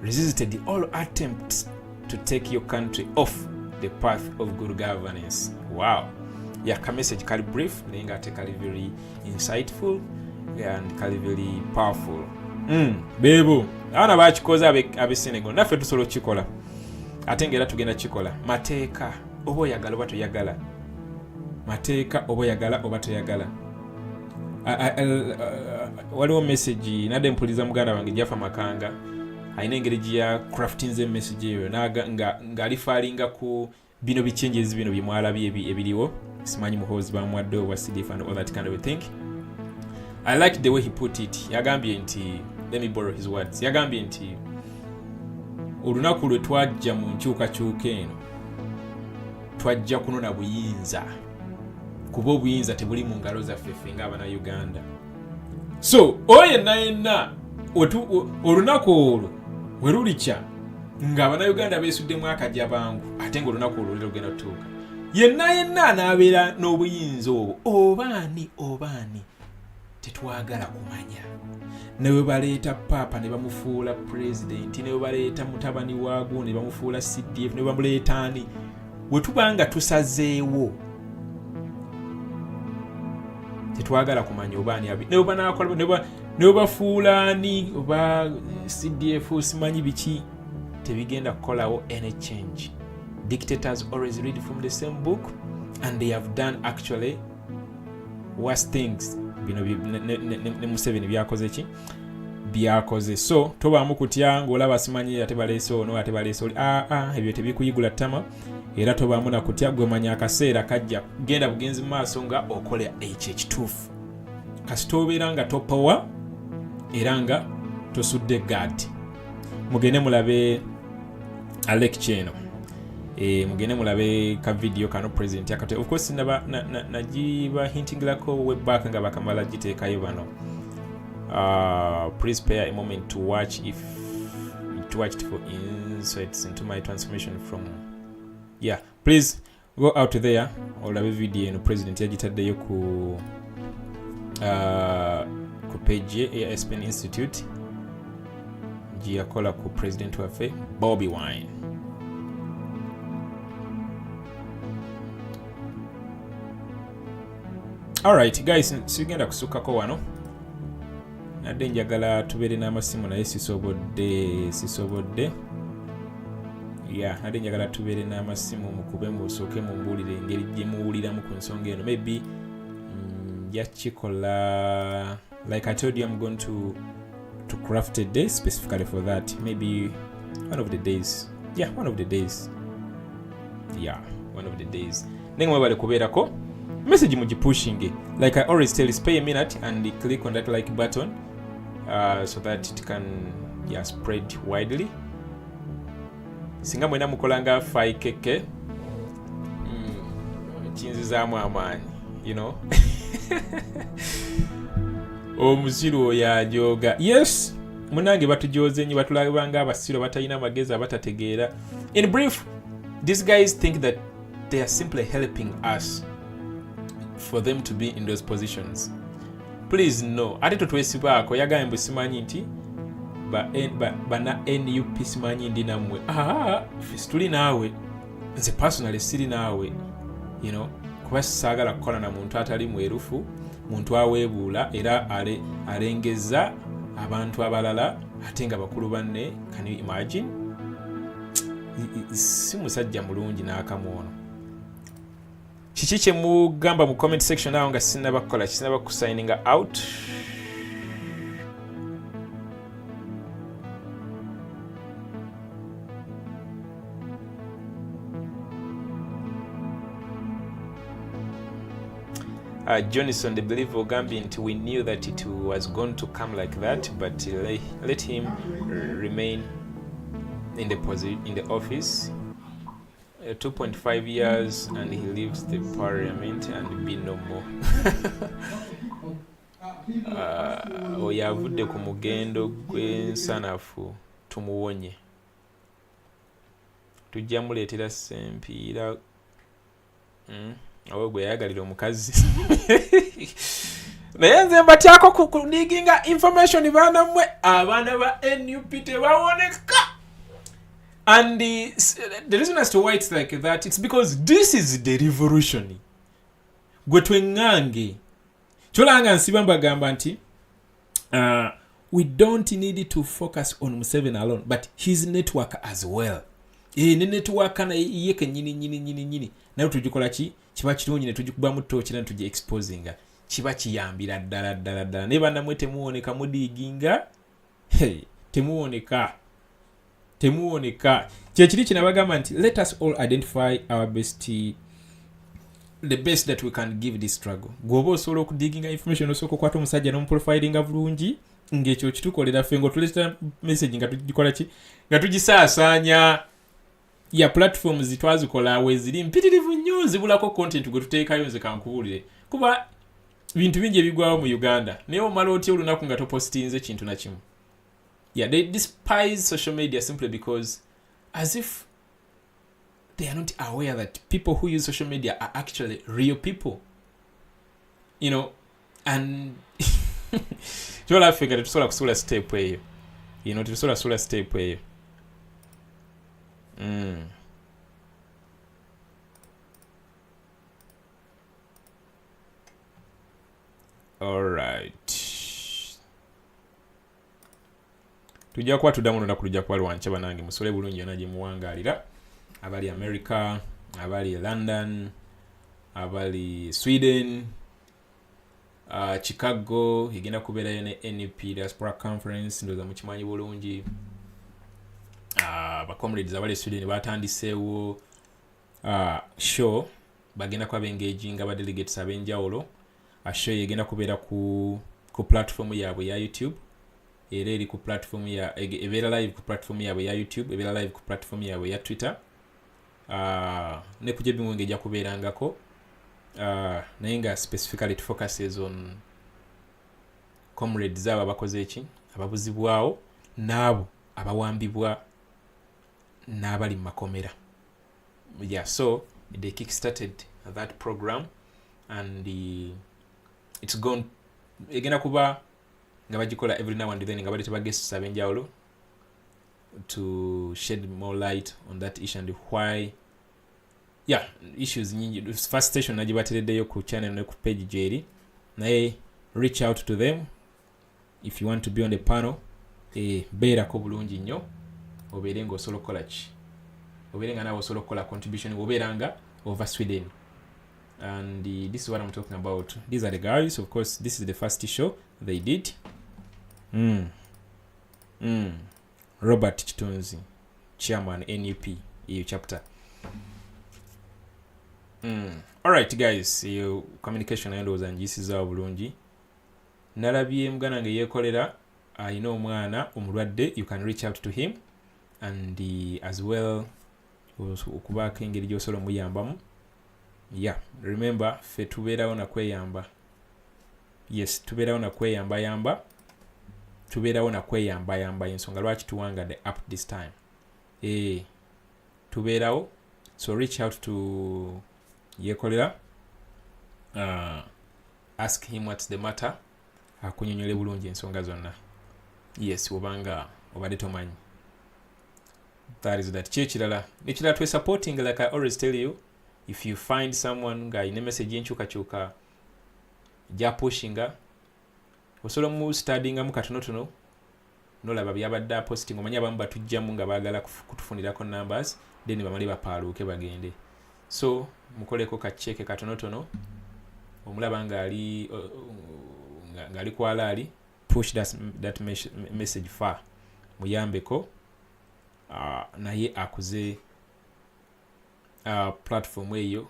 resisted all attempts to take your country off the path of good governance. Wow. Yeah, ka message kali brief, nenga ate kali very insightful and kali very powerful. Bebo, abana bakikoza abe Senegal naffe tusobola kikola. Ate ngera tugenda kikola. Mateeka oba oyagala oba toyagala. Mateeka oba oyagala oba toyagala. Waliwo message nadde mpuliza muganda wange Jaffa Makanga. Aina engeri gya craftinze message eyo nga alifalinga ku bino bichanges bino byemwalabye ebiriwo. Simanyi muhozi bamwadde wa CDF and all that kind of thing. I like the way he put it. Yagambye nti, let me borrow his words. Yagambye nti olunaku lwe twajja mu nkyukakyuka eno twajja kunona buyinza kuba obuyinza tebuli mu ngalo zaffe ffe ng'abana Uganda. So oye yenna olunaku olwo we lulikya ng'abana Uganda beesuddemu akajja bangu ate ng'olunaku olwo lugenda tutuuka yenna anaabeera n'obuyinza obwo obaani tetwagala kumanya. Newe baleeta papa ne bamufuula president, newe baleeta mutabani waago ne bamufuula CDF, newe bamuleeta ani we tubanga tusazeewo tetwagala kumanya obaani abi newe banaakola newe bafuula ani oba CDF simanyi biki tebigenda kukolawo any change. Dictators always read from the same book and they have done actually worse things. Bino ne Museveni byakoze ki byakoze. So tobaamu kutya ng'olaba simanyi ate baleese ono ate baleese oli ebyo tebikuyigula ttama era tobaamu na kutya gwe manya akaseera kajja genda bugenzi maaso nga okola ekyo ekituufu kasita obeera nga topowa era nga tosudde gaadi. Mugende mulabe lecture eno mugende mulabe ka video kano president yakate. Of course nagiba hintingirako way back nga bakamala giteekayo bano. Please spare a moment to watch if you watched for insights into my transformation from please go out there olabe video eno president yagitaddeyo ku page ya Aspen Institute giyakola ku president waffe Bobiwine. Alright guys, sigenda kusukako wano nadde njagala tubeere n'amasimu naye sisobodde nadde njagala tubeere n'amasimu mukube musooke mumbuulire engeri gye muwuliramu ku nsonga eno. Maybe yakikola like I told you, I'm going to craft a day specifically for that. Maybe one of the days. Nenga mwebale kubeerako message mugipushing. Like I always tell you, spare a minute and click on that like button so that it can spread widely. Singa mwena mukolanga 5kk kinzizaamu amaanyi, you know. Omuziru yajoga. Yes, munange batujoze nyi batulabanga abasiro batalina magezi abatategeera. In brief, these guys think that they are simply helping us for them to be in those positions. Please no. Ate totwesibaako yagambye mbu simanyi nti bana NUP simanyi ndi namwe. Fesi tuli naawe. Nze personally siri naawe. You know, kuba saagala kukola na muntu atali mwerufu, muntu aweebuula era alengeza abantu abalala ate nga bakulu banne. Can you imagine? Si musajja mulungi n'akamwono. Kiki kye mugamba mu comment section awo nga sinnabakola kusigninga out. Johnson, the believer ogambye nti we knew that it was going to come like that, but let him remain in the office 2.5 years and he leaves the parliament and be no more. Oyo avudde ku mugendo gw'ensanafu tumuwonye. Tujja muleetera sempiira awo gwe yayagalira omukazi. Naye nze mbatyako kudiginga information baana mmwe abaana ba NUP tebawoneka. And the reason as to why it's like that, it's because this is the revolution. Gwe twengange kyolanga nsiba mbagamba nti we don't need to focus on Museveni alone, but his network as well. Ne network na yeke nyini nayo tujikola ki kiba kirungi ne tujikubamu tochi na tuje exposinga kiba kiyambira ddala ne bana mwe temuwoneka mudiginga temuwoneka kyekiri kinabagamba nti let us all identify our best, the best that we can give this struggle. Gwoba osobola okudiginga information osooka okwata omusajja n'omuprofilinga bulungi ng'ekyo kitukolera ffe ng'otuleta message nga tugikola ki nga tugisaasaanya. Ya platforms zitwazikola weziri mpitirivu nnyo zibulako content gwe tuteekayo nze kankubuulire kuba bintu bingi ebigwawo mu Uganda naye omala otya olunaku nga topostinze kintu na kimu. They despise social media simply because as if they are not aware that people who use social media are actually real people, you know. And kyola figure tetusobola kusula step eyo, you know, tetusobola kusula step eyo. All right. Tujja kuba tuddamu no nakuluja kwa lwancha banange musole bulungi yona gye muwangalira abali America, abali London, abali Sweden, Chicago igenda kubeerayo ne NEP Diaspora Conference ndoza mukimanyi bulungi. Ba comrades abali Sweden batandiseewo show bagenda kwa engaging aba delegates abenjawulo. Show yegenda kubeera ku platform yaabwe ya YouTube. era eri ku platform ya ebeera live ku platform yaabwe ya YouTube, ebeera live ku platform yaabwe ya Twitter. Ne kujja Muwonge ejja kubeerangako, naye nga specifically it focuses on comrades abo abakoze eki, ababuzibwawo n'abo abawambibwa n'abali mu makomera. Yeah, so they kick-started that program and it's gone egenda kuba nga bagikola every now and then nga bali tebagesusa ab'enjawulo to shed more light on that issue and why issues nyingi. First station nagibatereddeyo ku channel ne ku page jeri, naye reach out to them if you want to be on the panel. Beerako bulungi nnyo obeere nga osobola okukola ki, obeere nga naawe osobola okukola contribution obeera nga over Sweden. And this is what I'm talking about. These are the guys. Of course, this is the first show they did. Robert Chitonzi, chairman NUP EU chapter. Alright guys, communication and those and this is our bulungi. Nalabye mugana nge yekolera ayina omwana omulwadde, you can reach out to him and as well okubaka engeri gy'osobola omuyambamu. Yeah, remember fe tubeerawo na kweyamba. Yes, tubeerawo na kweyamba ensonga lwaki tuwangadde up this time. Tubeerawo, so reach out to yekolera, ask him what's the matter, akunyonyole bulungi ensonga zonna. Yes, obanga obadde tomanyi. That is that. Chekirala nekirala twe supporting, like I always tell you, if you find someone nga ine message enkyukakyuka ja pushinga, osobola mu studyinga mu katonotono nolaba byabadde posting, omanya abamu batujjamu nga baagala kutufunirako numbers, then bamali bapaaluuke bagende. So mukoleko kacheke katonotono, omulaba nga ali kwalaali, push that message far, muyambeko naye akuze platform eyo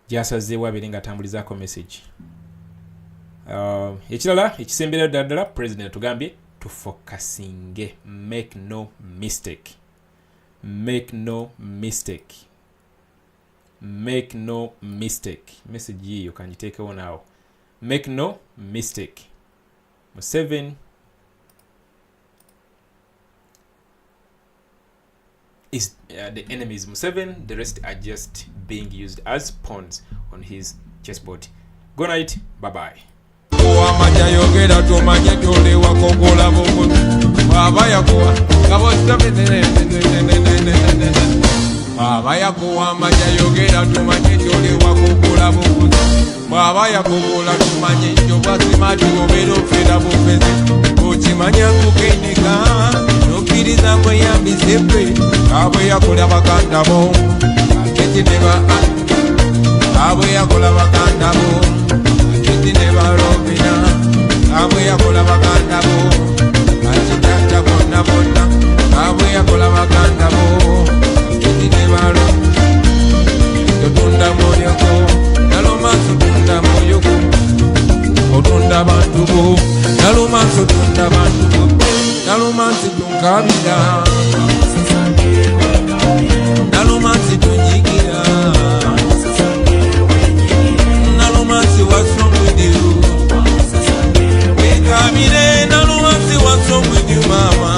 gyasazeewo abeere nga atambulizaako message. Ekirala ekisemberayo ddala president atugambye tufokasinge, make no mistake, message yiyo kanjiteekewo naawo, make no mistake. Museveni is the enemy is Museveni, the rest are just being used as pawns on his chessboard. Good night, bye bye. Okiriza kweyambisebwe abwe yakola bakanda bo akiti ne ba abwe yakola bakanda bo akiti ne ba robina abwe yakola bakanda bo akitata bonna bonna abwe yakola bakanda bo akiti ne ba totunda moyoko naloma totunda moyoko otunda bantu bo naloma totunda bantu bo nalomansi tunkabira nalomansi tunyigira nalomansi what's wrong with you wekabire nalomansi what's wrong with you mama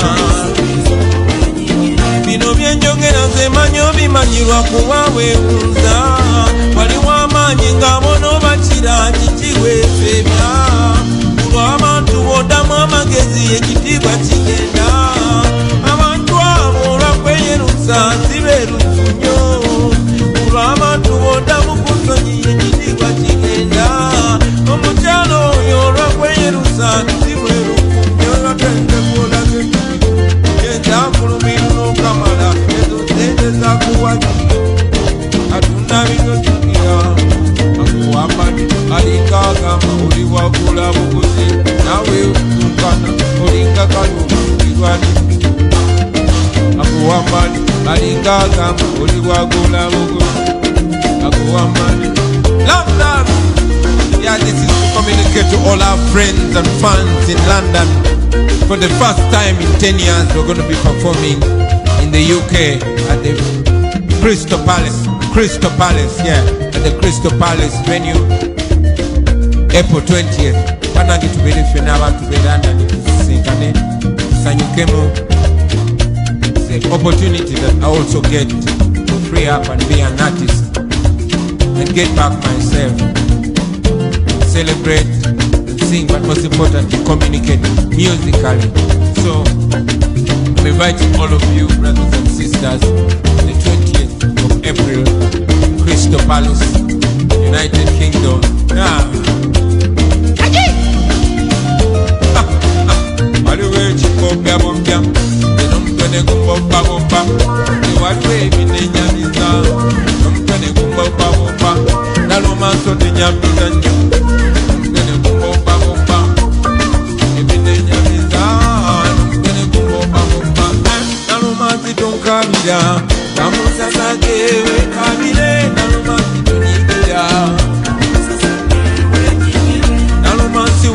bino byenjogera nze manyo bimanyirwa kuba weewunza waliwo amaanyi ng'abono bakira kikiweefebya abantu bodamu amagezi ekitiibwa kigenda abantu abo olwakweyerusa zibeerusu nnyo olw'abantu bodamu ku nsonyi ekitiibwa kigenda omukyalo oyo olwakweyerusa zibweruku nnyo atendekulaze ekyakulumiru n'okamala ezo sente zakuwaki atunda binotukira akuwambani alinga agamba oli wagula buguzi nawe utunkana olinga kalumulirwani akuwambani alinga agamba oli wagula buguzi akuwambani love Yeah, this is to communicate to all our friends and fans in London. For the first time in 10 years, we're going to be performing in the UK at the Crystal Palace, yeah, at the Crystal Palace venue, April 20th. Panagi to be different about to be London, the opportunity that I also get to free up and be an artist and get back myself, celebrate and sing, but most importantly communicate musically. So I'm inviting all of you, brothers and sisters, the 20th of April, Crystal Palace, United Kingdom.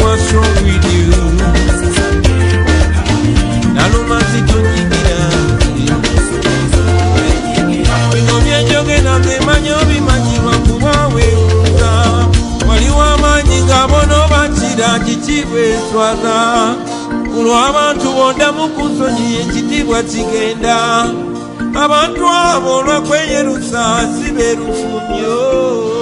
What's wrong with you? Abantu bonda mukusonyi ekitibwa kigenda abantu abo olwakweyerusa sibeerufu nnyo.